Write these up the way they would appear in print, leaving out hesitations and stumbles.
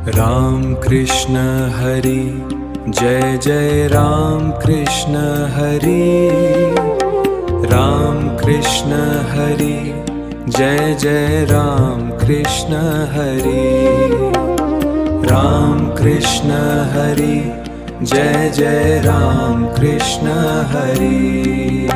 Ram Krishna Hari Jai Jai Ram Krishna Hari. Ram Krishna Hari Jai Jai Ram Krishna Hari. Ram Krishna Hari Jai Jai Ram Krishna Hari.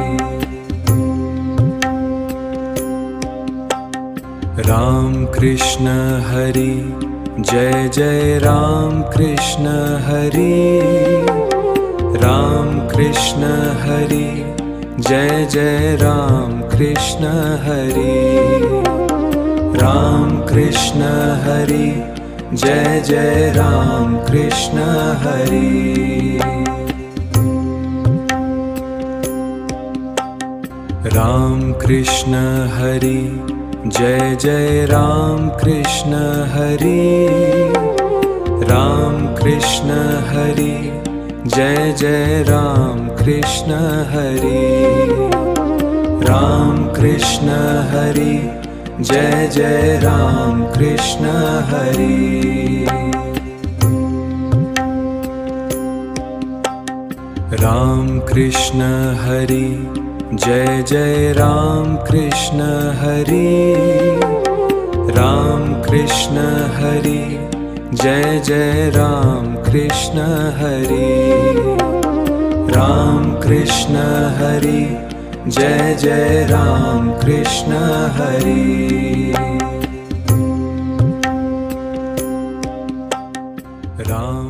Ram Krishna Hari Jai Jai Ram Krishna Hari. Ram Krishna Hari Jai Jai Ram Krishna Hari. Ram Krishna Hari Jai Jai Ram Krishna Hari. Ram Krishna Hari Jai Jai Ram Krishna Hari. Ram Krishna Hari Jai Jai Ram Krishna Hari. Ram Krishna Hari Jai Jai Ram Krishna Hari. Ram Krishna Hari Jai Jai Ram Krishna Hari. Ram Krishna Hari Jai Jai Ram Krishna Hari. Ram Krishna Hari Jai Jai Ram Krishna Hari. Ram